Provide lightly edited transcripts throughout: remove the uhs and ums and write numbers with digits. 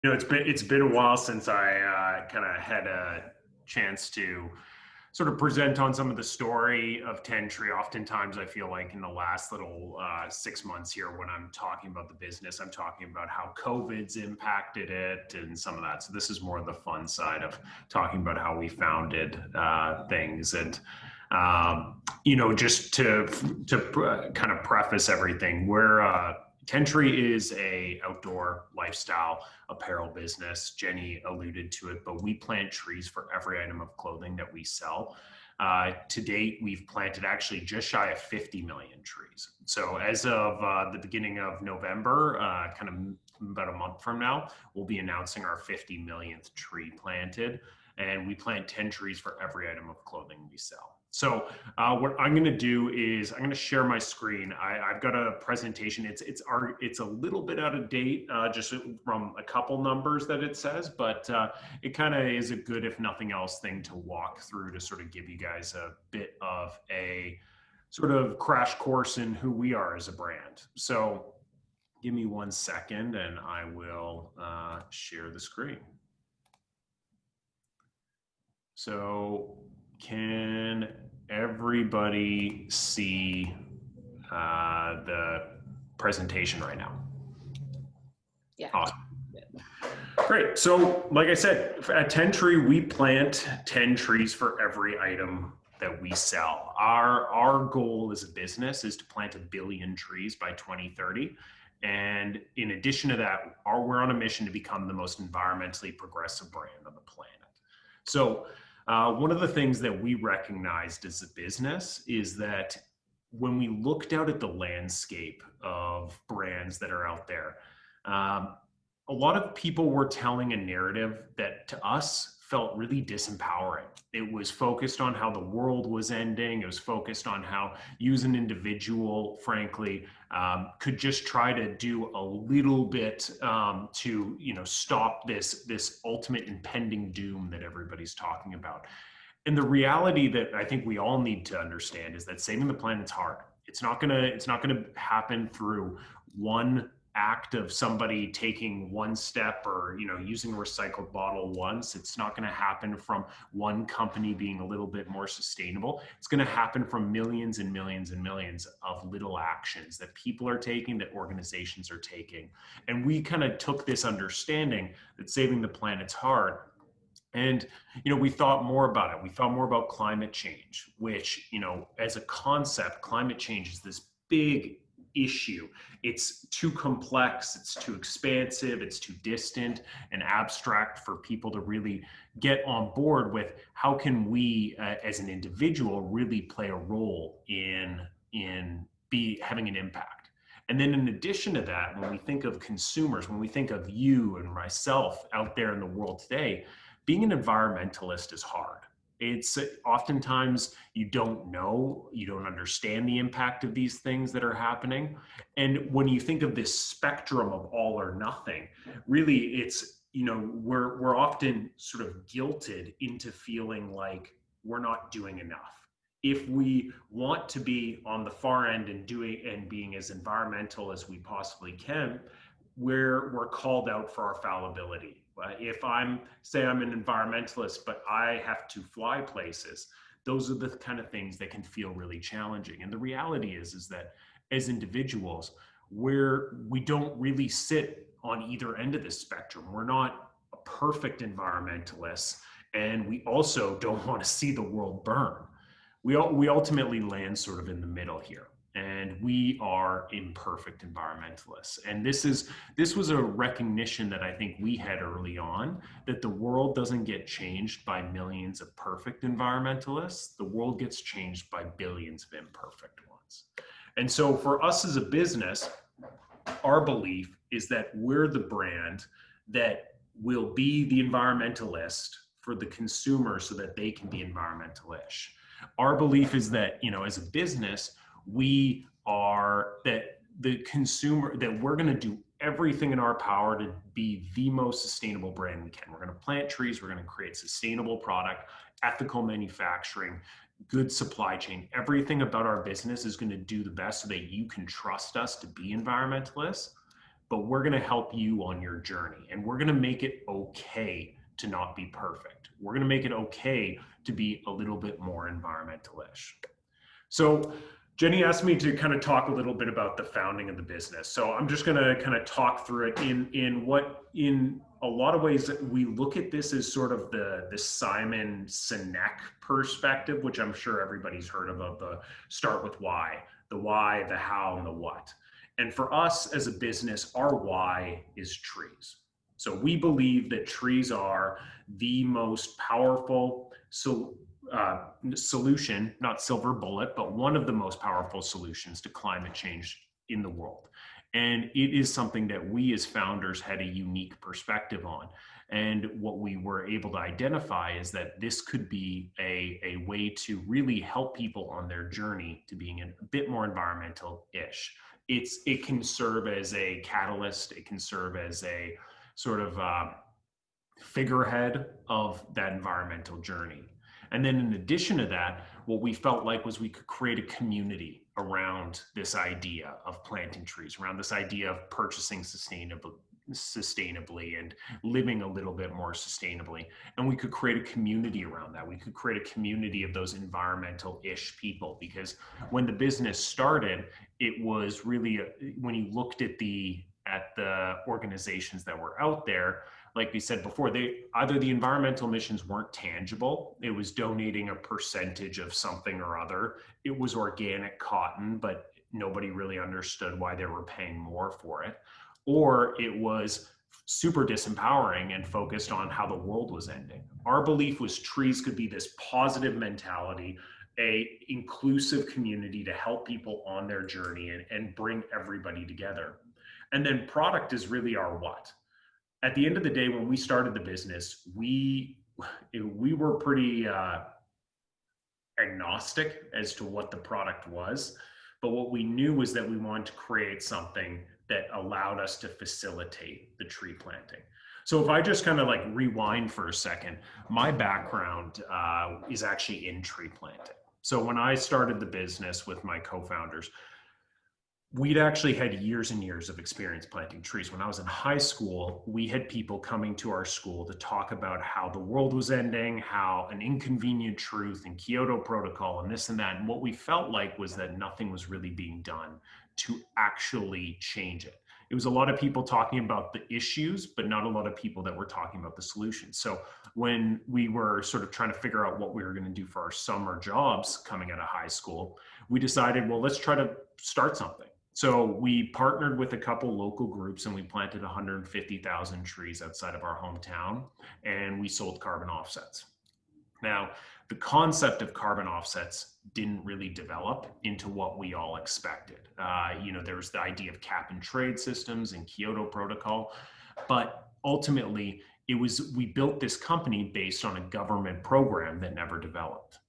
It's been a while since I kind of had a chance to sort of present on some of the story of Tentree. Oftentimes, I feel like in the last little 6 months here, when I'm talking about the business, I'm talking about how COVID's impacted it and some of that. So this is more the fun side of talking about how we founded things. And just to kind of preface everything, we're Tentree is a outdoor lifestyle apparel business. Jenny alluded to it, but we plant trees for every item of clothing that we sell. To date, we've planted actually just shy of 50 million trees. So as of the beginning of November, kind of about a month from now, we'll be announcing our 50 millionth tree planted. And we plant 10 trees for every item of clothing we sell. So what I'm going to do is I'm going to share my screen. I've got a presentation. It's a little bit out of date, just from a couple numbers that it says, but it kind of is a good, if nothing else, thing to walk through to sort of give you guys a bit of a sort of crash course in who we are as a brand. So give me 1 second, and I will share the screen. So can everybody see the presentation right now? Yeah. Awesome. Great. So like I said, at Tentree, we plant 10 trees for every item that we sell. Our goal as a business is to plant 1 billion trees by 2030. And in addition to that, we're on a mission to become the most environmentally progressive brand on the planet. So one of the things that we recognized as a business is that when we looked out at the landscape of brands that are out there, a lot of people were telling a narrative that to us felt really disempowering. It was focused on how the world was ending. It was focused on how you as an individual, frankly, could just try to do a little bit to, stop this ultimate impending doom that everybody's talking about. And the reality that I think we all need to understand is that saving the planet's hard. It's not gonna happen through one act of somebody taking one step or using a recycled bottle once. It's not going to happen from one company being a little bit more sustainable. It's going to happen from millions and millions and millions of little actions that people are taking, that organizations are taking. And we kind of took this understanding that saving the planet's hard. And, we thought more about it. We thought more about climate change, which, as a concept, climate change is this big issue. It's too complex, it's too expansive, it's too distant and abstract for people to really get on board with. How can we, as an individual, really play a role in having an impact? And then in addition to that, when we think of consumers, when we think of you and myself out there in the world today, being an environmentalist is hard. It's oftentimes you don't know, you don't understand the impact of these things that are happening. And when you think of this spectrum of all or nothing, really it's, we're often sort of guilted into feeling like we're not doing enough. If we want to be on the far end and being as environmental as we possibly can, we're called out for our fallibility. If I'm an environmentalist, but I have to fly places, those are the kind of things that can feel really challenging. And the reality is that as individuals, we don't really sit on either end of this spectrum. We're not a perfect environmentalists, and we also don't want to see the world burn. We ultimately land sort of in the middle here. And we are imperfect environmentalists. And this was a recognition that I think we had early on, that the world doesn't get changed by millions of perfect environmentalists. The world gets changed by billions of imperfect ones. And so for us as a business, our belief is that we're the brand that will be the environmentalist for the consumer so that they can be environmentalish. Our belief is that, as a business, we are that the consumer, that we're going to do everything in our power to be the most sustainable brand we can. We're going to plant trees. We're going to create sustainable product, ethical manufacturing, good supply chain. Everything about our business is going to do the best so that you can trust us to be environmentalists. but we're going to help you on your journey, and we're going to make it okay to not be perfect. We're going to make it okay to be a little bit more environmental-ish. So Jenny asked me to kind of talk a little bit about the founding of the business. So I'm just going to kind of talk through it in a lot of ways that we look at this as sort of the Simon Sinek perspective, which I'm sure everybody's heard of the start with why, the how, and the what. And for us as a business, our why is trees. So we believe that trees are the most powerful solution, not silver bullet, but one of the most powerful solutions to climate change in the world. And it is something that we as founders had a unique perspective on. And what we were able to identify is that this could be a way to really help people on their journey to being a bit more environmental-ish. It can serve as a catalyst. It can serve as a sort of figurehead of that environmental journey. And then in addition to that, what we felt like was we could create a community around this idea of planting trees, around this idea of purchasing sustainably and living a little bit more sustainably. And we could create a community around that. We could create a community of those environmental-ish people, because when the business started, it was really, when you looked at the organizations that were out there, like we said before, either the environmental missions weren't tangible. It was donating a percentage of something or other. It was organic cotton, but nobody really understood why they were paying more for it. Or it was super disempowering and focused on how the world was ending. Our belief was trees could be this positive mentality, a inclusive community to help people on their journey and bring everybody together. And then product is really our what. At the end of the day, when we started the business, we were pretty agnostic as to what the product was. But what we knew was that we wanted to create something that allowed us to facilitate the tree planting. So if I just kind of like rewind for a second, my background is actually in tree planting. So when I started the business with my co-founders, we'd actually had years and years of experience planting trees. When I was in high school, we had people coming to our school to talk about how the world was ending, how an inconvenient truth and Kyoto Protocol and this and that. And what we felt like was that nothing was really being done to actually change it. It was a lot of people talking about the issues, but not a lot of people that were talking about the solutions. So when we were sort of trying to figure out what we were going to do for our summer jobs coming out of high school, we decided, well, let's try to start something. So we partnered with a couple local groups and we planted 150,000 trees outside of our hometown, and we sold carbon offsets. Now, the concept of carbon offsets didn't really develop into what we all expected. There was the idea of cap and trade systems and Kyoto Protocol, but ultimately we built this company based on a government program that never developed.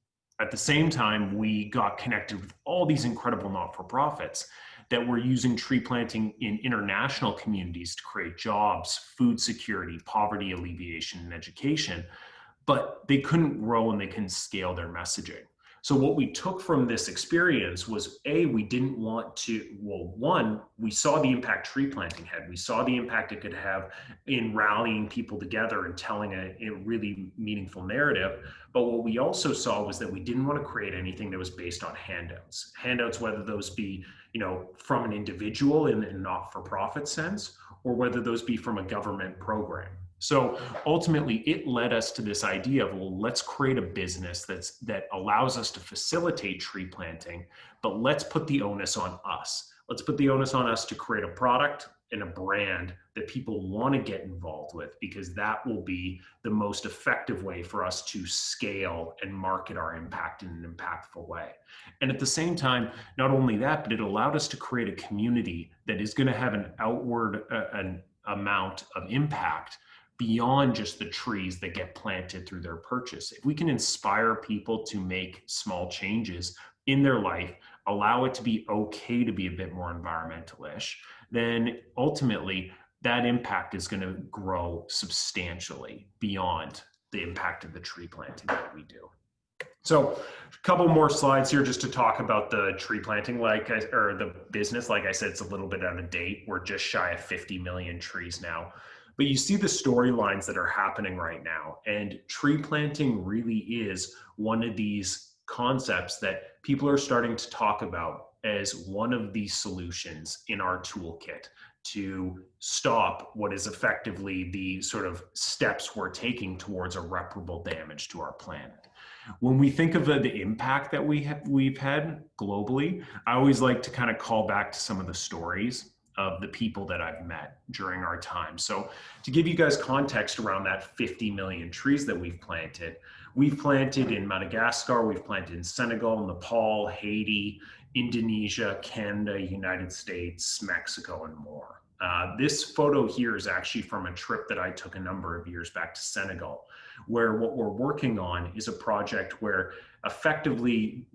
At the same time, we got connected with all these incredible not-for-profits that were using tree planting in international communities to create jobs, food security, poverty alleviation, and education, but they couldn't grow and they couldn't scale their messaging. So what we took from this experience was, we didn't want to, we saw the impact tree planting had. We saw the impact it could have in rallying people together and telling a really meaningful narrative. But what we also saw was that we didn't want to create anything that was based on handouts. Handouts, whether those be, from an individual in a not-for-profit sense, or whether those be from a government program. So ultimately, it led us to this idea of, well, let's create a business that allows us to facilitate tree planting, but let's put the onus on us. Let's put the onus on us to create a product and a brand that people want to get involved with, because that will be the most effective way for us to scale and market our impact in an impactful way. And at the same time, not only that, but it allowed us to create a community that is going to have an outward an amount of impact beyond just the trees that get planted through their purchase. If we can inspire people to make small changes in their life, allow it to be okay to be a bit more environmental-ish, then ultimately that impact is going to grow substantially beyond the impact of the tree planting that we do. So a couple more slides here just to talk about the tree planting, or the business. Like I said, it's a little bit out of date. We're just shy of 50 million trees now. But you see the storylines that are happening right now. And tree planting really is one of these concepts that people are starting to talk about as one of the solutions in our toolkit to stop what is effectively the sort of steps we're taking towards irreparable damage to our planet. When we think of the impact that we've had globally, I always like to kind of call back to some of the stories of the people that I've met during our time. So to give you guys context around that 50 million trees that we've planted in Madagascar, we've planted in Senegal, Nepal, Haiti, Indonesia, Canada, United States, Mexico, and more. This photo here is actually from a trip that I took a number of years back to Senegal, where what we're working on is a project where effectively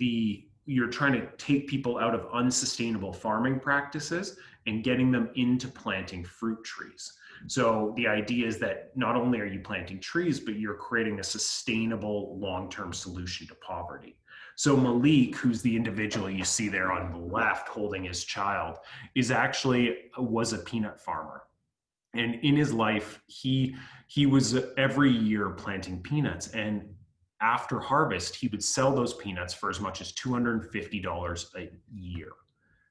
you're trying to take people out of unsustainable farming practices and getting them into planting fruit trees. So the idea is that not only are you planting trees, but you're creating a sustainable long-term solution to poverty. So Malik, who's the individual you see there on the left holding his child, was a peanut farmer. And in his life, he was every year planting peanuts. And after harvest, he would sell those peanuts for as much as $250 a year.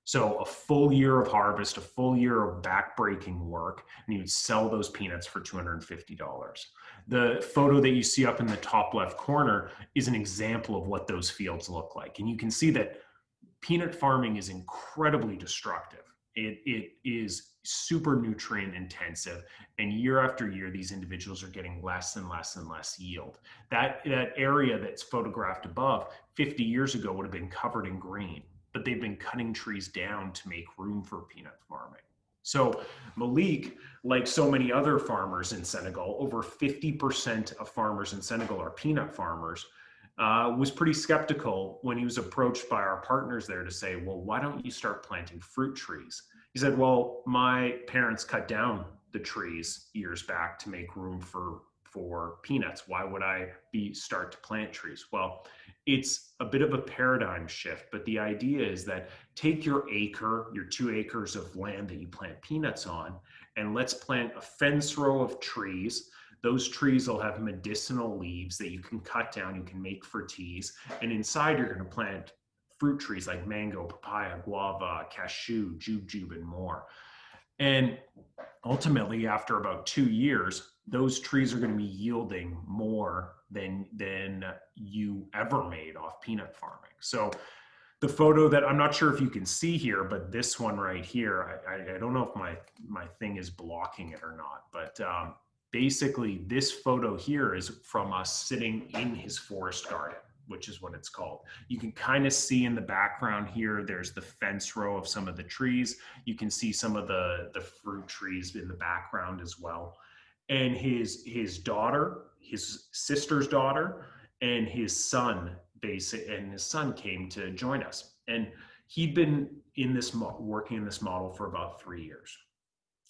So a full year of harvest, a full year of backbreaking work, and he would sell those peanuts for $250. The photo that you see up in the top left corner is an example of what those fields look like. And you can see that peanut farming is incredibly destructive. It is super nutrient intensive, and year after year, these individuals are getting less and less and less yield. That area that's photographed above 50 years ago would have been covered in green, but they've been cutting trees down to make room for peanut farming. So Malik, like so many other farmers in Senegal, over 50% of farmers in Senegal are peanut farmers, was pretty skeptical when he was approached by our partners there to say, well, why don't you start planting fruit trees? He said, well, my parents cut down the trees years back to make room for peanuts. Why would I start to plant trees? Well, it's a bit of a paradigm shift, but the idea is that take your 2 acres of land that you plant peanuts on, and let's plant a fence row of trees. Those trees will have medicinal leaves that you can cut down, you can make for teas. And inside you're gonna plant fruit trees like mango, papaya, guava, cashew, jujube, and more. And ultimately, after about 2 years, those trees are gonna be yielding more than you ever made off peanut farming. So the photo that I'm not sure if you can see here, but this one right here, I don't know if my thing is blocking it or not, but basically this photo here is from us sitting in his forest garden, which is what it's called. You can kind of see in the background here, there's the fence row of some of the trees. You can see some of the fruit trees in the background as well. And his daughter, his sister's daughter, and his son came to join us. And he'd been working in this model for about 3 years.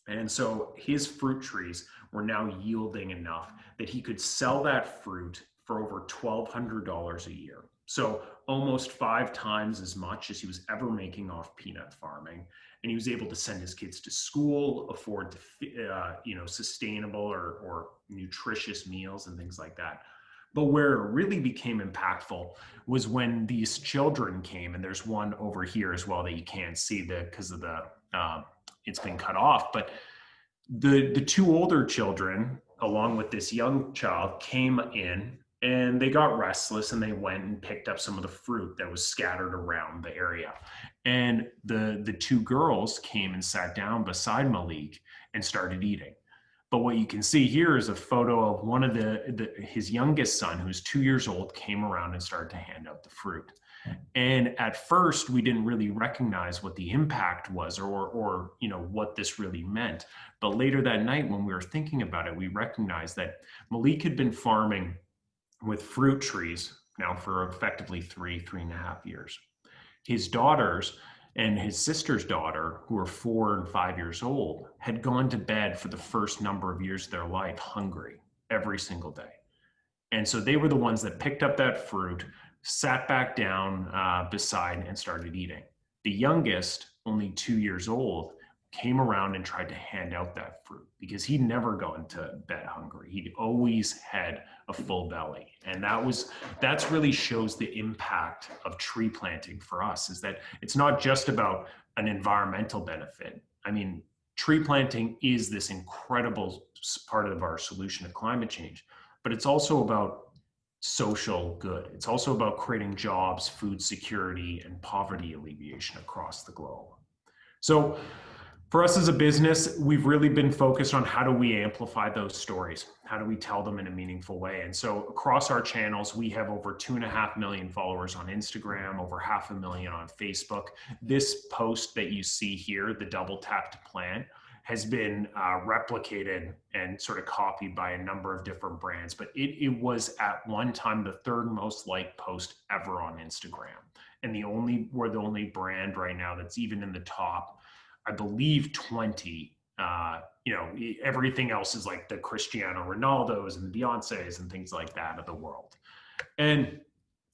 And so his fruit trees were now yielding enough that he could sell that fruit for over $1,200 a year. So almost 5 times as much as he was ever making off peanut farming. And he was able to send his kids to school, afford to, sustainable or nutritious meals and things like that. But where it really became impactful was when these children came, and there's one over here as well that you can't see because of the, it's been cut off, but the 2 older children, along with this young child, came in and they got restless and they went and picked up some of the fruit that was scattered around the area. And the 2 girls came and sat down beside Malik and started eating. But what you can see here is a photo of one of his youngest son, who's 2 years old, came around and started to hand out the fruit. And at first, we didn't really recognize what the impact was or what this really meant. But later that night, when we were thinking about it, we recognized that Malik had been farming with fruit trees now for effectively 3.5 years. His daughters and his sister's daughter, who were 4 and 5 years old, had gone to bed for the first number of years of their life hungry every single day. And so they were the ones that picked up that fruit, sat back down beside and started eating. The youngest, only 2 years old, came around and tried to hand out that fruit because he'd never gone to bed hungry. He'd always had a full belly. And that's really shows the impact of tree planting for us, is that it's not just about an environmental benefit. I mean, tree planting is this incredible part of our solution to climate change, but it's also about social good. It's also about creating jobs, food security, and poverty alleviation across the globe. So for us as a business, we've really been focused on how do we amplify those stories? How do we tell them in a meaningful way? And so across our channels, we have over 2.5 million followers on Instagram, over 500,000 on Facebook. This post that you see here, the double tap to plant, has been replicated and sort of copied by a number of different brands, but it was at one time the third most liked post ever on Instagram. And we're the only brand right now that's even in the top, I believe, 20. Everything else is like the Cristiano Ronaldos and the Beyoncés and things like that of the world. And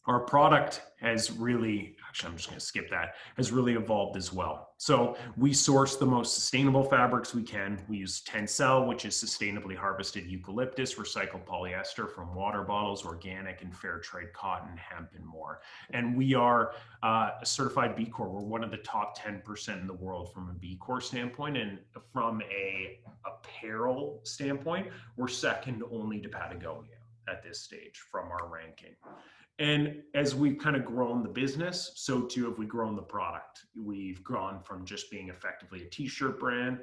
our product has really, actually, I'm just going to skip that, has really evolved as well. So we source the most sustainable fabrics we can. We use Tencel, which is sustainably harvested eucalyptus, recycled polyester from water bottles, organic and fair trade cotton, hemp, and more. And we are a certified B Corp. We're one of the top 10% in the world from a B Corp standpoint. And from a apparel standpoint, we're second only to Patagonia at this stage from our ranking. And as we've kind of grown the business, so too have we grown the product. We've gone from just being effectively a t-shirt brand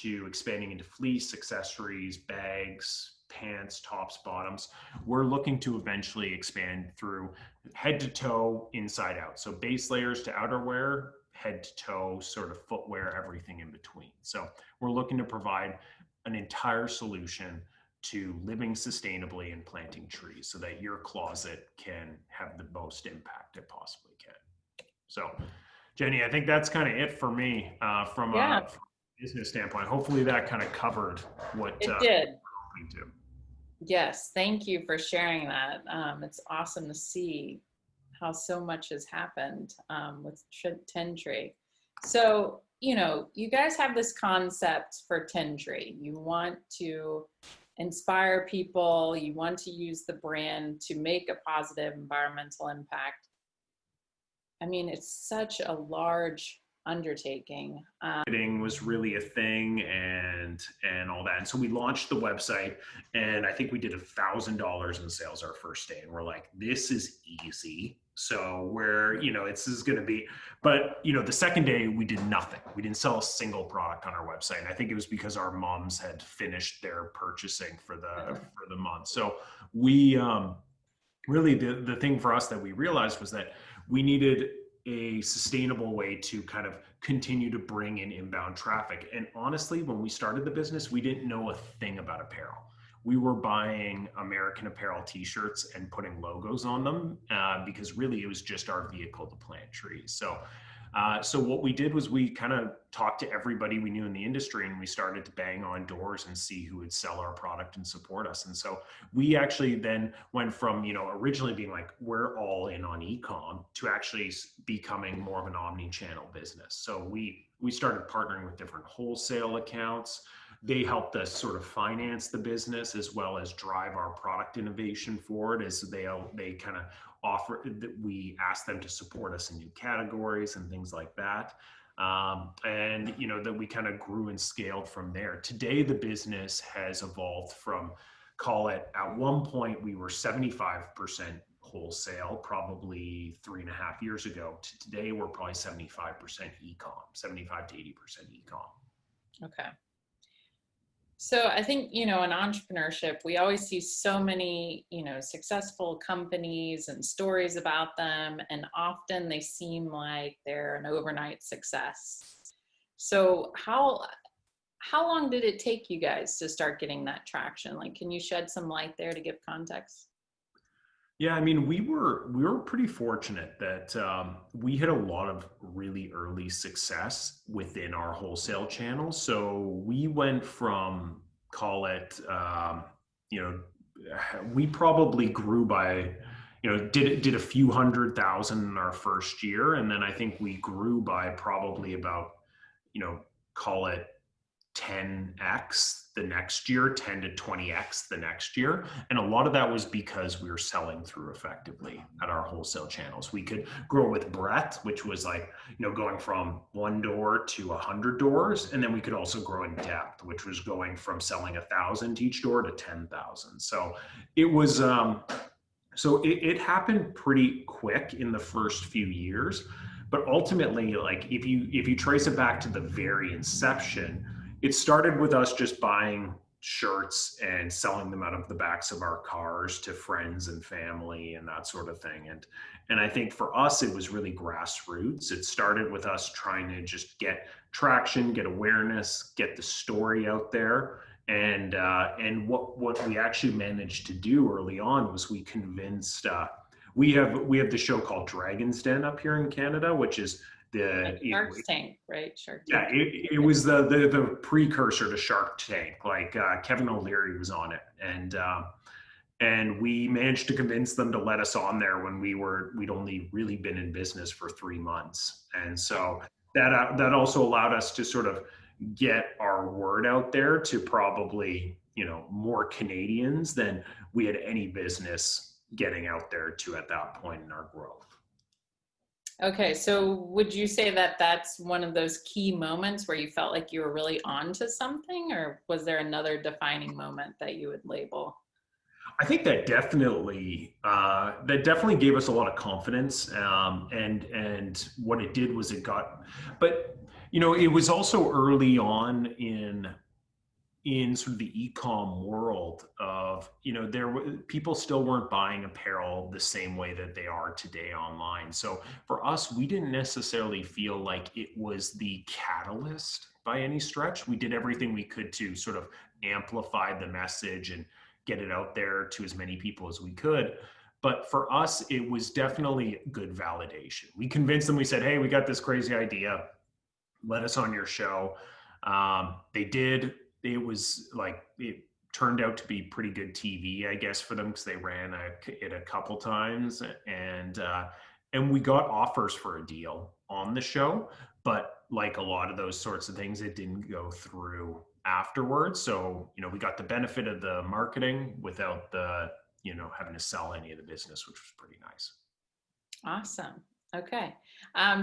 to expanding into fleece, accessories, bags, pants, tops, bottoms. We're looking to eventually expand through head to toe, inside out. So base layers to outerwear, head to toe, sort of footwear, everything in between. So we're looking to provide an entire solution to living sustainably and planting trees so that your closet can have the most impact it possibly can. So, Jenny, I think that's kind of it for me from a business standpoint. Hopefully that kind of covered what it did. we're hoping to. Yes, thank you for sharing that. It's awesome to see how so much has happened with tentree. So, you guys have this concept for tentree. You want to inspire people, you want to use the brand to make a positive environmental impact. I mean, it's such a large undertaking. Marketing was really a thing and all that. And so we launched the website, and I think we did $1,000 in sales our first day. And we're like, this is easy. So this is going to be, but the second day we did nothing. We didn't sell a single product on our website. And I think it was because our moms had finished their purchasing for the month. So we really, the thing for us that we realized was that we needed a sustainable way to kind of continue to bring in inbound traffic. And honestly, when we started the business, we didn't know a thing about apparel. We were buying American Apparel t-shirts and putting logos on them because really it was just our vehicle to plant trees. So what we did was we kind of talked to everybody we knew in the industry, and we started to bang on doors and see who would sell our product and support us. And so we actually then went from, originally being like, we're all in on e-com, to actually becoming more of an omni-channel business. So we started partnering with different wholesale accounts. They helped us sort of finance the business as well as drive our product innovation forward, as they kind of offer that we asked them to support us in new categories and things like that. And that we kind of grew and scaled from there. Today, the business has evolved from, call it, at one point we were 75% wholesale, probably 3.5 years ago, to today we're probably 75% e-com, 75 to 80% e-com. Okay. So I think, in entrepreneurship, we always see so many, successful companies and stories about them, and often they seem like they're an overnight success. So how long did it take you guys to start getting that traction? Like, can you shed some light there to give context? Yeah, I mean, we were pretty fortunate that we had a lot of really early success within our wholesale channel. So we went from, call it, we probably grew by, did a few 100,000 in our first year. And then I think we grew by probably about, call it 10x the next year, 10 to 20x the next year. And a lot of that was because we were selling through effectively at our wholesale channels. We could grow with breadth, which was like, going from 1 door to 100 doors. And then we could also grow in depth, which was going from selling 1,000 each door to 10,000. So it was, it happened pretty quick in the first few years. But ultimately, like if you trace it back to the very inception, it started with us just buying shirts and selling them out of the backs of our cars to friends and family and that sort of thing. And I think for us, it was really grassroots. It started with us trying to just get traction, get awareness, get the story out there. And what we actually managed to do early on was we convinced we have the show called Dragon's Den up here in Canada, which is Shark Tank, right? Shark Tank. Yeah, it was the precursor to Shark Tank. Like Kevin O'Leary was on it, and we managed to convince them to let us on there when we'd only really been in business for 3 months, and so that also allowed us to sort of get our word out there to probably more Canadians than we had any business getting out there to at that point in our growth. Okay, so would you say that that's one of those key moments where you felt like you were really onto something, or was there another defining moment that you would label? I think that definitely gave us a lot of confidence, and what it did was but it was also early on in sort of the e-com world of, people still weren't buying apparel the same way that they are today online. So for us, we didn't necessarily feel like it was the catalyst by any stretch. We did everything we could to sort of amplify the message and get it out there to as many people as we could. But for us, it was definitely good validation. We convinced them, we said, hey, we got this crazy idea. Let us on your show. They did. It turned out to be pretty good TV, I guess, for them, because they ran it a couple times, and we got offers for a deal on the show. But like a lot of those sorts of things, it didn't go through afterwards. So we got the benefit of the marketing without the having to sell any of the business, which was pretty nice. Awesome. Okay.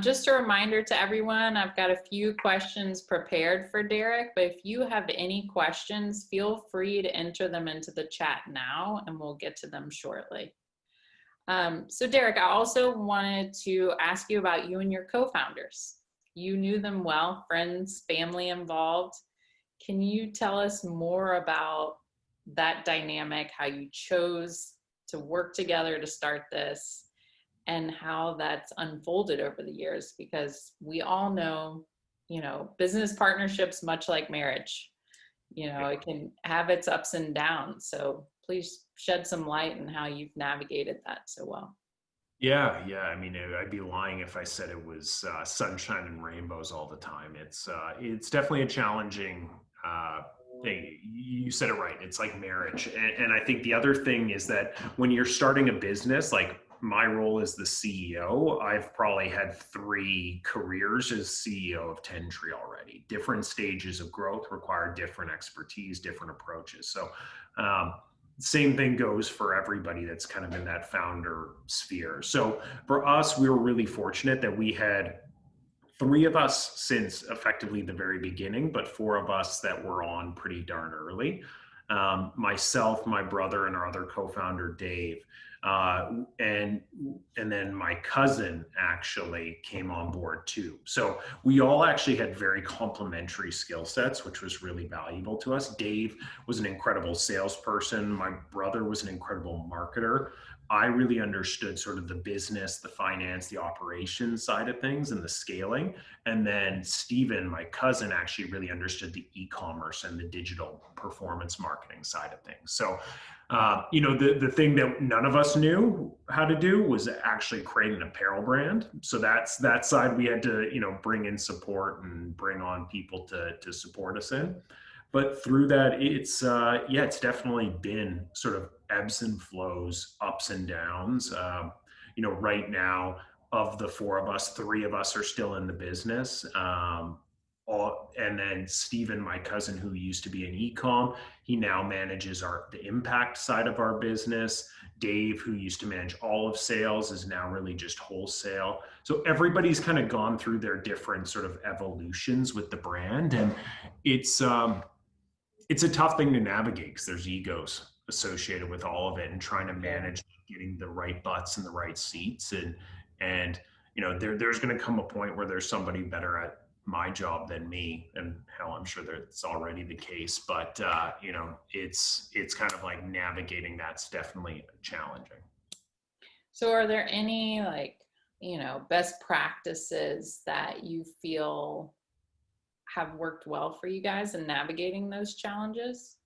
Just a reminder to everyone, I've got a few questions prepared for Derrick, but if you have any questions, feel free to enter them into the chat now and we'll get to them shortly. So Derrick, I also wanted to ask you about you and your co-founders. You knew them well, friends, family involved. Can you tell us more about that dynamic, how you chose to work together to start this, and how that's unfolded over the years? Because we all know, business partnerships, much like marriage, it can have its ups and downs. So please shed some light on how you've navigated that so well. Yeah. I mean, I'd be lying if I said it was sunshine and rainbows all the time. It's definitely a challenging thing. You said it right. It's like marriage. And I think the other thing is that when you're starting a business, like my role as the CEO, I've probably had 3 careers as CEO of Tentree already. Different stages of growth require different expertise, different approaches. So same thing goes for everybody that's kind of in that founder sphere. So for us, we were really fortunate that we had 3 of us since effectively the very beginning, but 4 of us that were on pretty darn early. Myself, my brother, and our other co-founder, Dave. And then my cousin actually came on board too. So we all actually had very complementary skill sets, which was really valuable to us. Dave was an incredible salesperson. My brother was an incredible marketer. I really understood sort of the business, the finance, the operations side of things and the scaling. And then Steven, my cousin, actually really understood the e-commerce and the digital performance marketing side of things. So, the thing that none of us knew how to do was actually create an apparel brand. So that side we had to, bring in support and bring on people to support us in. but through that, it's definitely been sort of ebbs and flows, ups and downs. Right now, of the four of us, three of us are still in the business. And then Steven, my cousin, who used to be in ecom, he now manages the impact side of our business. Dave, who used to manage all of sales, is now really just wholesale. So everybody's kind of gone through their different sort of evolutions with the brand, and it's a tough thing to navigate because there's egos associated with all of it, and trying to manage getting the right butts in the right seats. And there's going to come a point where there's somebody better at my job than me, and hell, I'm sure that's already the case. But it's kind of like navigating that's definitely challenging. So are there any best practices that you feel have worked well for you guys in navigating those challenges?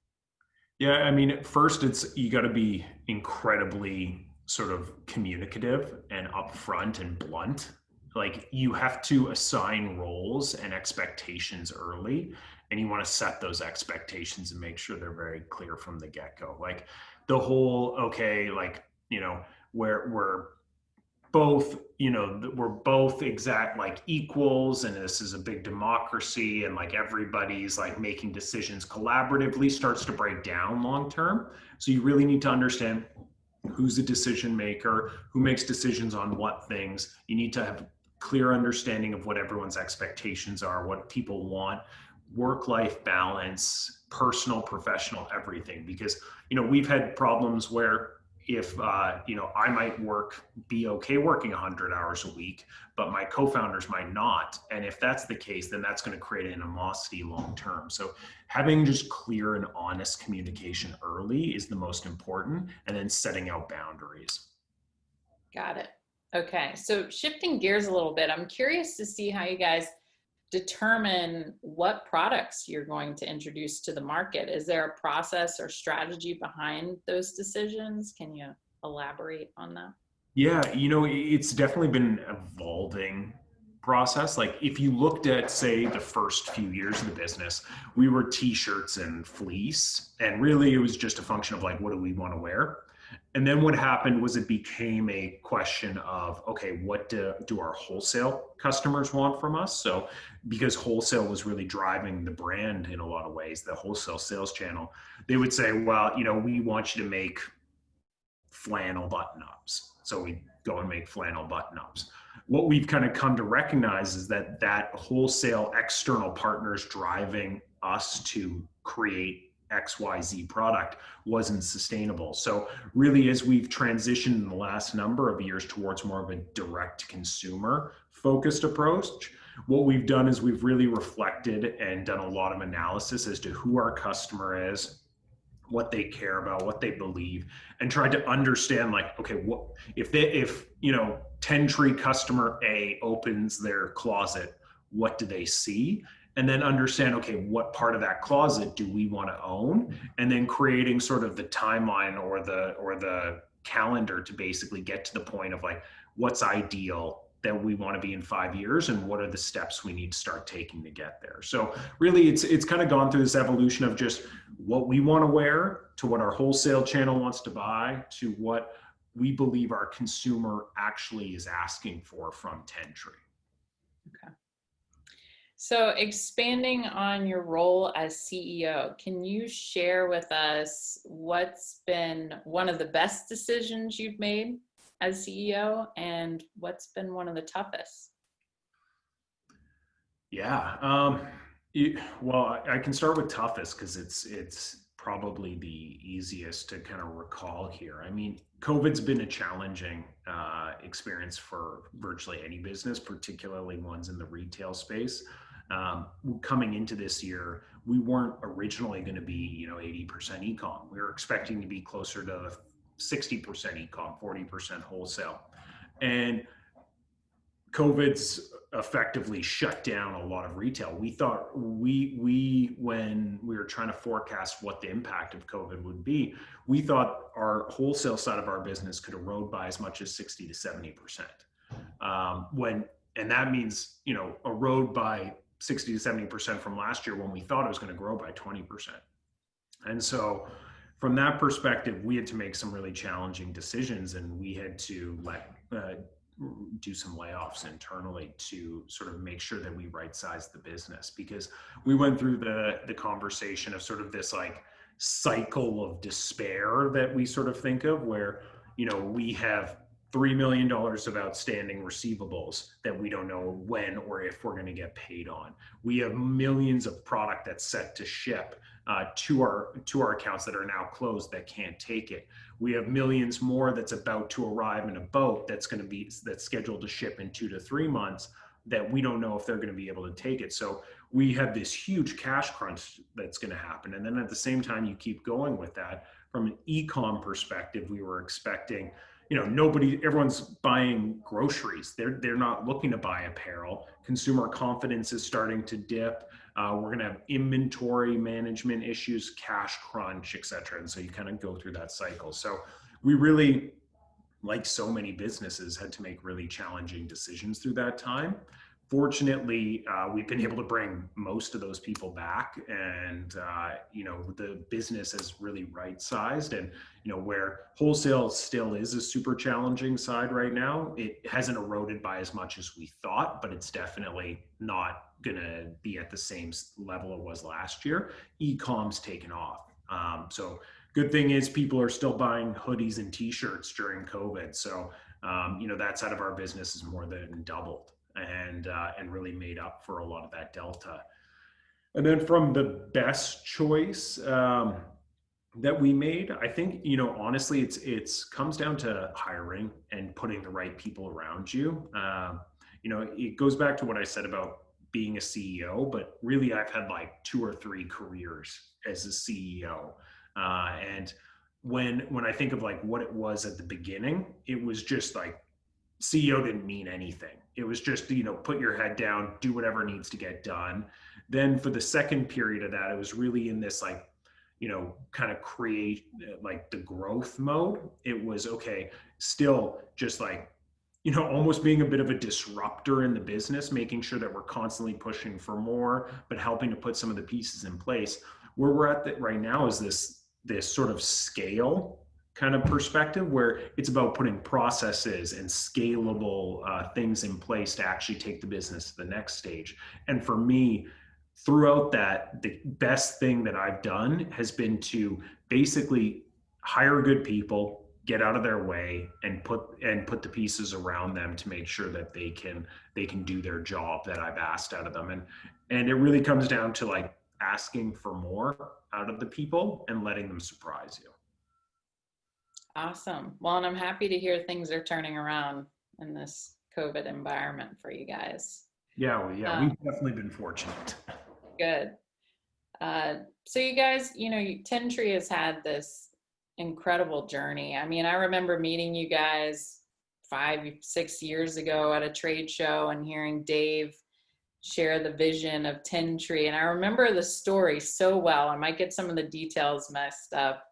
Yeah, I mean, at first you got to be incredibly sort of communicative and upfront and blunt. Like, you have to assign roles and expectations early, and you want to set those expectations and make sure they're very clear from the get-go. Like the whole, okay, like, we're both, we're both exact like equals, and this is a big democracy, and like everybody's like making decisions collaboratively starts to break down long term. So you really need to understand who's a decision maker, who makes decisions on what things. You need to have clear understanding of what everyone's expectations are, what people want, work-life balance, personal, professional, everything. Because we've had problems where if I might be okay working 100 hours a week, but my co-founders might not. And if that's the case, then that's going to create animosity long term. So having just clear and honest communication early is the most important, and then setting out boundaries. Got it. Okay. So shifting gears a little bit, I'm curious to see how you guys determine what products you're going to introduce to the market. Is there a process or strategy behind those decisions? Can you elaborate on that? Yeah, it's definitely been an evolving process. Like, if you looked at, say, the first few years of the business, we were t-shirts and fleece, and really it was just a function of like, what do we want to wear? And then what happened was it became a question of, okay, what do our wholesale customers want from us? So because wholesale was really driving the brand in a lot of ways, the wholesale sales channel, they would say, well, we want you to make flannel button-ups. So we go and make flannel button-ups. What we've kind of come to recognize is that wholesale external partners driving us to create XYZ product wasn't sustainable. So really, as we've transitioned in the last number of years towards more of a direct consumer focused approach, what we've done is we've really reflected and done a lot of analysis as to who our customer is, what they care about, what they believe, and tried to understand, like, okay, what if tentree customer A opens their closet, what do they see? And then understand, okay, what part of that closet do we want to own? And then creating sort of the timeline or the calendar to basically get to the point of like, what's ideal that we want to be in 5 years, and what are the steps we need to start taking to get there. So really, it's kind of gone through this evolution of just what we want to wear to what our wholesale channel wants to buy to what we believe our consumer actually is asking for from tentree. Okay. So expanding on your role as CEO, can you share with us what's been one of the best decisions you've made as CEO, and what's been one of the toughest? Yeah. Well, I can start with toughest because it's probably the easiest to kind of recall here. I mean, COVID's been a challenging experience for virtually any business, particularly ones in the retail space. Coming into this year, we weren't originally going to be, 80% e-com. We were expecting to be closer to 60% e-com, 40% wholesale. And COVID's effectively shut down a lot of retail. We thought when we were trying to forecast what the impact of COVID would be, we thought our wholesale side of our business could erode by as much as 60 to 70%. And that means, erode by 60 to 70% from last year when we thought it was going to grow by 20%. And so from that perspective, we had to make some really challenging decisions, and we had to do some layoffs internally to sort of make sure that we right-sized the business, because we went through the conversation of sort of this like cycle of despair that we sort of think of, where, you know, we have $3 million of outstanding receivables that we don't know when or if we're going to get paid on. We have millions of product that's set to ship to our accounts that are now closed that can't take it. We have millions more that's about to arrive in a boat that's scheduled to ship in 2 to 3 months that we don't know if they're going to be able to take it. So we have this huge cash crunch that's going to happen. And then at the same time, you keep going with that. From an e-com perspective, we were expecting, you know, everyone's buying groceries. They're not looking to buy apparel. Consumer confidence is starting to dip. We're going to have inventory management issues, cash crunch, et cetera. And so you kind of go through that cycle. So we really, like so many businesses, had to make really challenging decisions through that time. Fortunately, we've been able to bring most of those people back, and you know, the business is really right-sized. And you know, where wholesale still is a super challenging side right now, it hasn't eroded by as much as we thought, but it's definitely not gonna be at the same level it was last year. E-com's taken off. So good thing is people are still buying hoodies and t-shirts during COVID. So you know, that side of our business is more than doubled, and really made up for a lot of that delta. And then from the best choice that we made, I think, you know, honestly, it's comes down to hiring and putting the right people around you. You know, it goes back to what I said about being a CEO, but really I've had like 2 or 3 careers as a CEO. And when I think of like what it was at the beginning, it was just like CEO didn't mean anything. It was just, you know, put your head down, do whatever needs to get done. Then for the second period of that, it was really in this like, you know, kind of create like the growth mode. It was okay, still just like, you know, almost being a bit of a disruptor in the business, making sure that we're constantly pushing for more, but helping to put some of the pieces in place. Where we're at right now is this sort of scale kind of perspective, where it's about putting processes and scalable things in place to actually take the business to the next stage. And for me, throughout that, the best thing that I've done has been to basically hire good people, get out of their way, and put the pieces around them to make sure that they can do their job that I've asked out of them. And it really comes down to like asking for more out of the people and letting them surprise you. Awesome. Well, and I'm happy to hear things are turning around in this COVID environment for you guys. Yeah, we've definitely been fortunate. Good. So you guys, you know, Tentree has had this incredible journey. I mean, I remember meeting you guys 5-6 years ago at a trade show and hearing Dave share the vision of Tentree. And I remember the story so well. I might get some of the details messed up.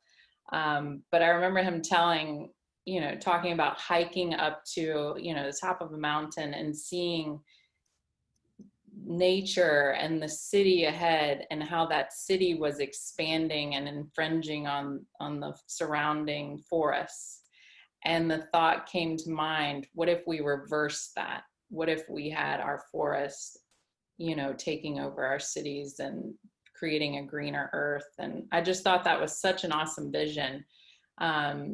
But I remember him telling, you know, talking about hiking up to, you know, the top of a mountain and seeing nature and the city ahead, and how that city was expanding and infringing on the surrounding forests. And the thought came to mind, what if we reversed that? What if we had our forests, you know, taking over our cities and creating a greener earth? And I just thought that was such an awesome vision.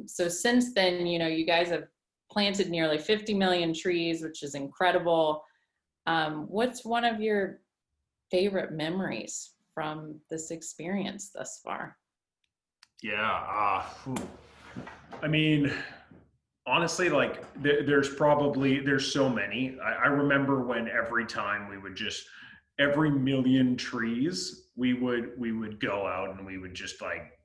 So since then, you know, you guys have planted nearly 50 million trees, which is incredible. What's one of your favorite memories from this experience thus far? Yeah, I mean, honestly, like there's so many. I remember when every time every million trees, we would go out and we would just like,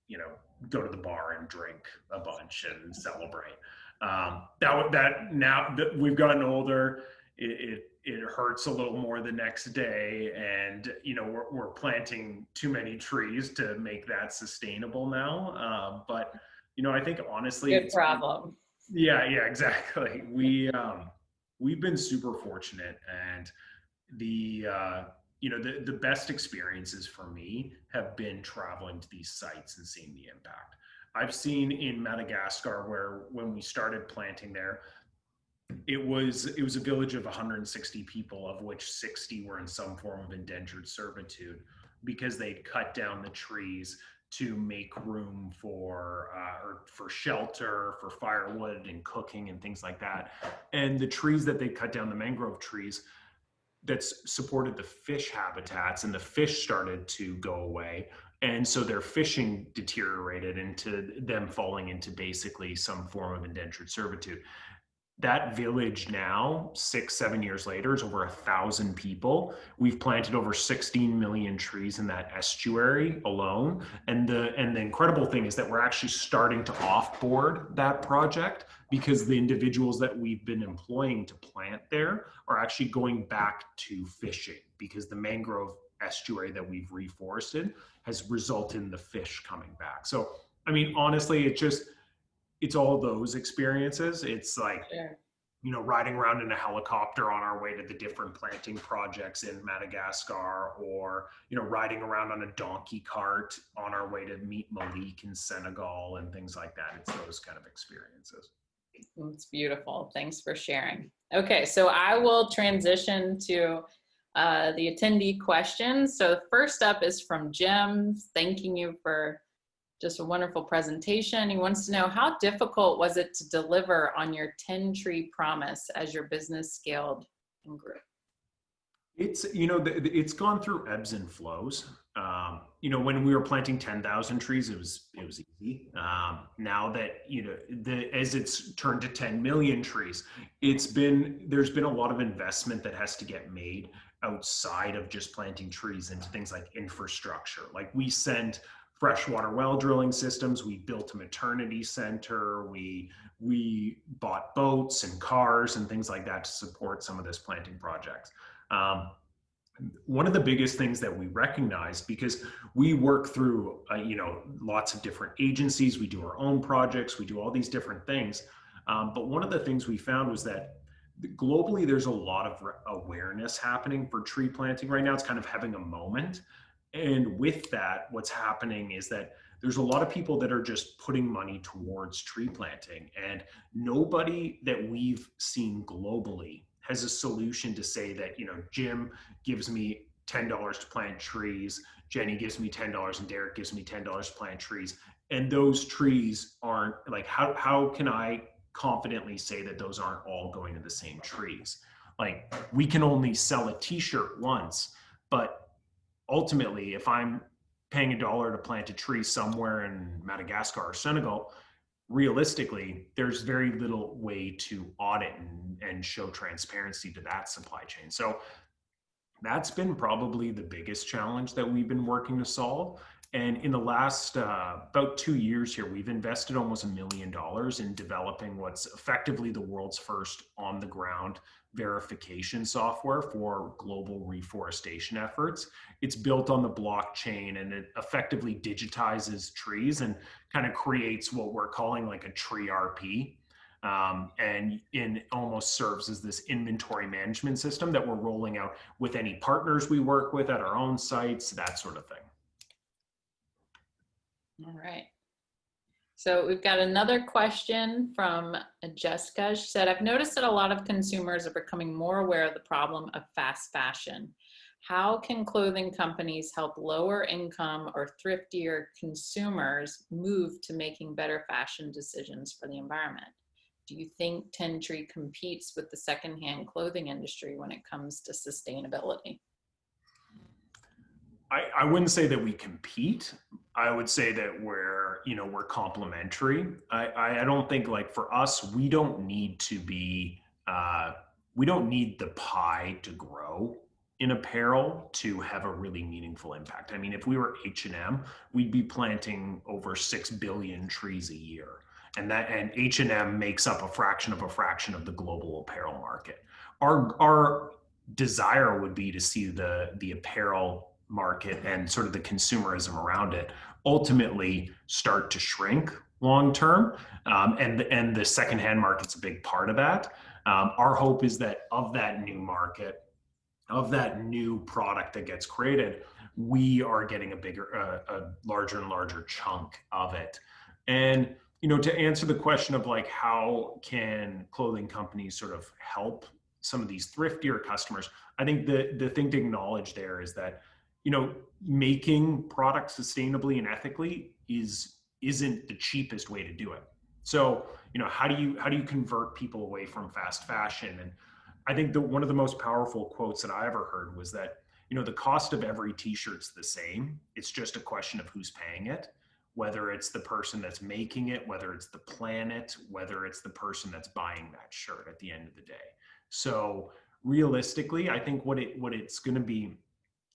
you know, go to the bar and drink a bunch and celebrate. That now that we've gotten older, it hurts a little more the next day, and you know, we're planting too many trees to make that sustainable now. But you know, I think honestly, Good problem. Yeah, exactly. We've been super fortunate, and the the best experiences for me have been traveling to these sites and seeing the impact. I've seen in Madagascar where when we started planting there, it was a village of 160 people, of which 60 were in some form of indentured servitude because they'd cut down the trees to make room for shelter, for firewood and cooking and things like that. And the trees that they cut down, the mangrove trees, that's supported the fish habitats, and the fish started to go away. And so their fishing deteriorated into them falling into basically some form of indentured servitude. That village now, 6, 7 years later, is over 1,000 people. We've planted over 16 million trees in that estuary alone. And the incredible thing is that we're actually starting to offboard that project because the individuals that we've been employing to plant there are actually going back to fishing because the mangrove estuary that we've reforested has resulted in the fish coming back. So, I mean, honestly, it's all those experiences. It's like, riding around in a helicopter on our way to the different planting projects in Madagascar, or, riding around on a donkey cart on our way to meet Malik in Senegal and things like that. It's those kind of experiences. It's beautiful. Thanks for sharing. Okay, so I will transition to the attendee questions. So the first up is from Jim, thanking you for just a wonderful presentation. He wants to know, how difficult was it to deliver on your tentree promise as your business scaled and grew? It's gone through ebbs and flows. When we were planting 10,000 trees, it was easy. Now that, as it's turned to 10 million trees, there's been a lot of investment that has to get made outside of just planting trees into things like infrastructure. Like, we sent freshwater well drilling systems, we built a maternity center, we bought boats and cars and things like that to support some of this planting projects. One of the biggest things that we recognize, because we work through lots of different agencies, we do our own projects, we do all these different things, but one of the things we found was that globally there's a lot of awareness happening for tree planting right now. It's kind of having a moment. And with that, what's happening is that there's a lot of people that are just putting money towards tree planting, and nobody that we've seen globally has a solution to say that, Jim gives me $10 to plant trees, Jenny gives me $10, and Derrick gives me $10 to plant trees. And those trees aren't like, how can I confidently say that those aren't all going to the same trees? Like, we can only sell a t-shirt once, but ultimately, if I'm paying $1 to plant a tree somewhere in Madagascar or Senegal, realistically, there's very little way to audit and show transparency to that supply chain. So that's been probably the biggest challenge that we've been working to solve. And in the last about 2 years here, we've invested almost $1 million in developing what's effectively the world's first on-the-ground verification software for global reforestation efforts. It's built on the blockchain, and it effectively digitizes trees and kind of creates what we're calling like a tree RP. And almost serves as this inventory management system that we're rolling out with any partners we work with at our own sites, that sort of thing. All right. So we've got another question from Jessica. She said, I've noticed that a lot of consumers are becoming more aware of the problem of fast fashion. How can clothing companies help lower income or thriftier consumers move to making better fashion decisions for the environment? Do you think tentree competes with the secondhand clothing industry when it comes to sustainability? I wouldn't say that we compete. I would say that we're complementary. I don't think, like, for us, we don't need the pie to grow in apparel to have a really meaningful impact. I mean, if we were H&M, we'd be planting over 6 billion trees a year. And H&M makes up a fraction of the global apparel market. Our desire would be to see the apparel market and sort of the consumerism around it ultimately start to shrink long term, and the secondhand market's a big part of that. Our hope is that of that new market, of that new product that gets created, we are getting a larger and larger chunk of it. And, to answer the question of like, how can clothing companies sort of help some of these thriftier customers? I think the thing to acknowledge there is that, making products sustainably and ethically isn't the cheapest way to do it. So, how do you convert people away from fast fashion? And I think one of the most powerful quotes that I ever heard was that, the cost of every t-shirt's the same. It's just a question of who's paying it, whether it's the person that's making it, whether it's the planet, whether it's the person that's buying that shirt at the end of the day. So realistically, I think what it's going to be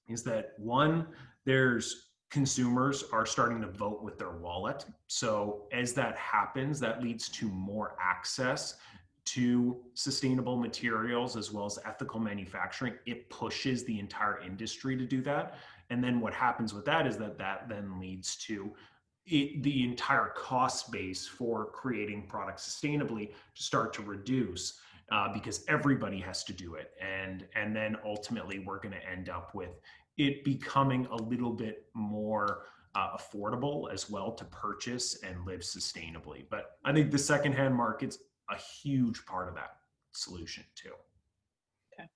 is that, one, there's consumers are starting to vote with their wallet. So as that happens, that leads to more access to sustainable materials as well as ethical manufacturing. It pushes the entire industry to do that. And then what happens with that is that then leads to the entire cost base for creating products sustainably to start to reduce, because everybody has to do it. And then ultimately we're going to end up with it becoming a little bit more affordable as well to purchase and live sustainably. But I think the secondhand market's a huge part of that solution too. Okay.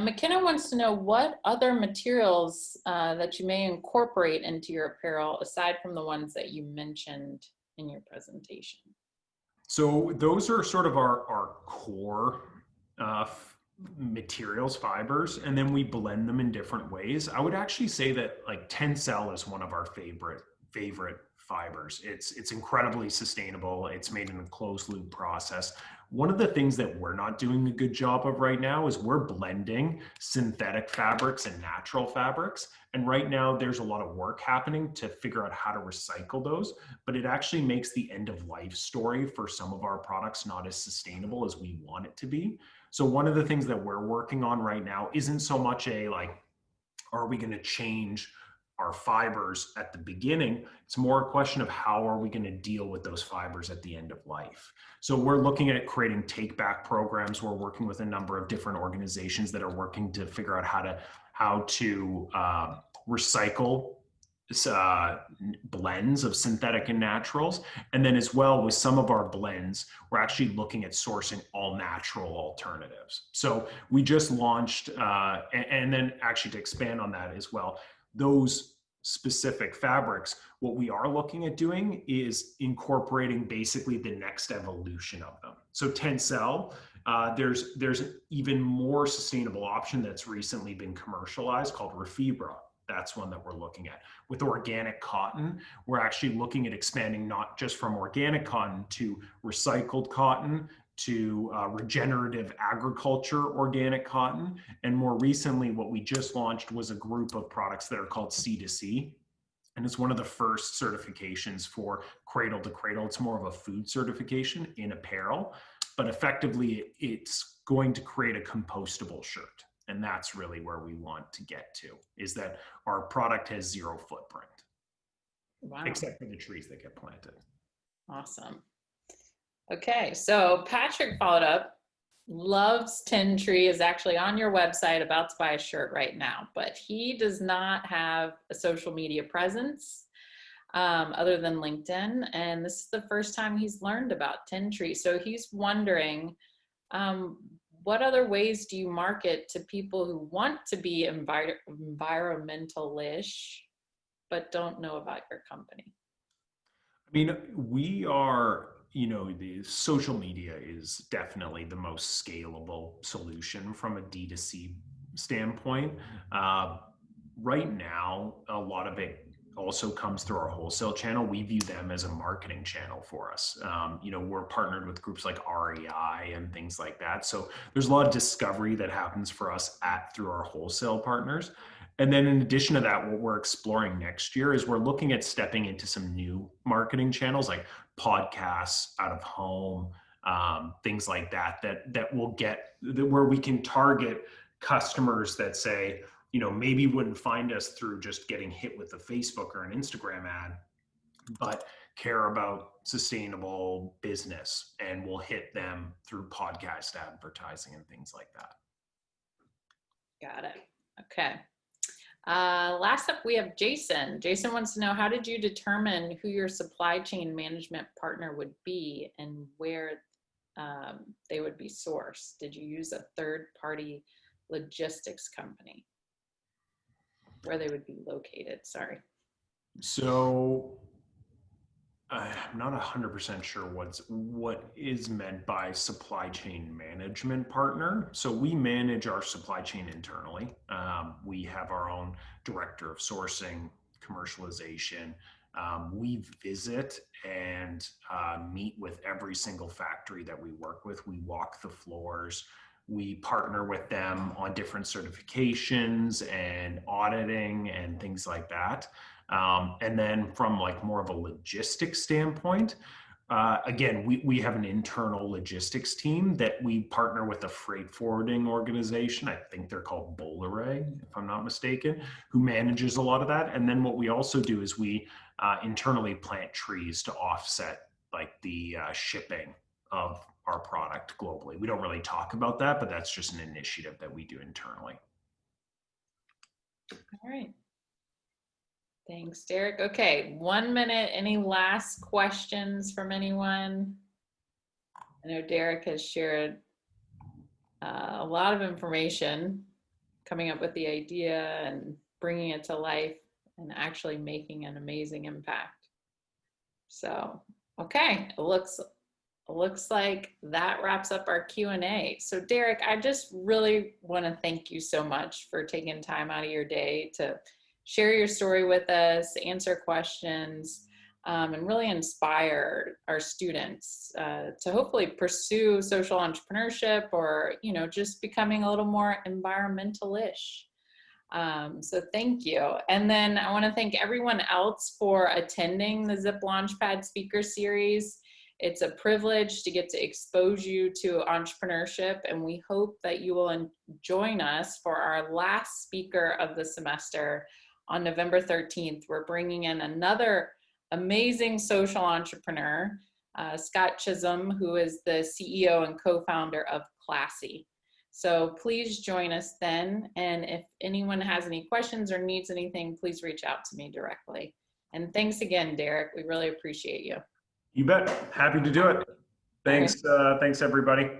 McKenna wants to know what other materials that you may incorporate into your apparel aside from the ones that you mentioned in your presentation. So those are sort of our core materials, fibers, and then we blend them in different ways. I would actually say that like Tencel is one of our favorite fibers. It's incredibly sustainable. It's made in a closed loop process. One of the things that we're not doing a good job of right now is we're blending synthetic fabrics and natural fabrics. And right now there's a lot of work happening to figure out how to recycle those, but it actually makes the end of life story for some of our products not as sustainable as we want it to be. So one of the things that we're working on right now isn't so much are we going to change our fibers at the beginning? It's more a question of how are we going to deal with those fibers at the end of life. So we're looking at creating take back programs. We're working with a number of different organizations that are working to figure out how to recycle blends of synthetic and naturals. And then as well with some of our blends, we're actually looking at sourcing all natural alternatives. So we just launched, and then actually to expand on that as well, those specific fabrics, what we are looking at doing is incorporating basically the next evolution of them. So Tencel, there's an even more sustainable option that's recently been commercialized called Refibra. That's one that we're looking at. With organic cotton, we're actually looking at expanding not just from organic cotton to recycled cotton, to regenerative agriculture organic cotton. And more recently, what we just launched was a group of products that are called C2C. And it's one of the first certifications for cradle to cradle. It's more of a food certification in apparel, but effectively it's going to create a compostable shirt. And that's really where we want to get to, is that our product has zero footprint. Wow. Except for the trees that get planted. Awesome. Okay, so Patrick followed up, loves tentree, is actually on your website about to buy a shirt right now, but he does not have a social media presence other than LinkedIn. And this is the first time he's learned about tentree. So he's wondering, what other ways do you market to people who want to be environmental-ish, but don't know about your company? I mean, we are, the social media is definitely the most scalable solution from a D2C standpoint. Right now, a lot of it also comes through our wholesale channel. We view them as a marketing channel for us. We're partnered with groups like REI and things like that. So there's a lot of discovery that happens for us through our wholesale partners. And then in addition to that, what we're exploring next year is we're looking at stepping into some new marketing channels like podcasts, out of home, things like that will get where we can target customers that say, maybe wouldn't find us through just getting hit with a Facebook or an Instagram ad, but care about sustainable business, and we'll hit them through podcast advertising and things like that. Got it. Okay. Last up, we have Jason. Jason wants to know, how did you determine who your supply chain management partner would be and where they would be sourced? Did you use a third-party logistics company? Where they would be located, sorry. So I'm not 100% sure what is meant by supply chain management partner. So we manage our supply chain internally. We have our own director of sourcing, commercialization. We visit and meet with every single factory that we work with. We walk the floors. We partner with them on different certifications and auditing and things like that. And then from like more of a logistics standpoint, again, we have an internal logistics team that we partner with a freight forwarding organization. I think they're called Bolloré, if I'm not mistaken, who manages a lot of that. And then what we also do is we internally plant trees to offset like the shipping of our product globally. We don't really talk about that, but that's just an initiative that we do internally. All right. Thanks, Derrick. Okay, 1 minute. Any last questions from anyone? I know Derrick has shared a lot of information, coming up with the idea and bringing it to life and actually making an amazing impact. So, okay, it looks like that wraps up our Q&A. So Derrick, I just really want to thank you so much for taking time out of your day to share your story with us, answer questions, and really inspire our students to hopefully pursue social entrepreneurship or, just becoming a little more environmental-ish. So thank you. And then I want to thank everyone else for attending the Zip Launchpad Speaker Series. It's a privilege to get to expose you to entrepreneurship, and we hope that you will join us for our last speaker of the semester on November 13th. We're bringing in another amazing social entrepreneur, Scott Chisholm, who is the CEO and co-founder of Classy. So please join us then. And if anyone has any questions or needs anything, please reach out to me directly. And thanks again, Derrick. We really appreciate you. You bet. Happy to do it. Thanks. Thanks, everybody.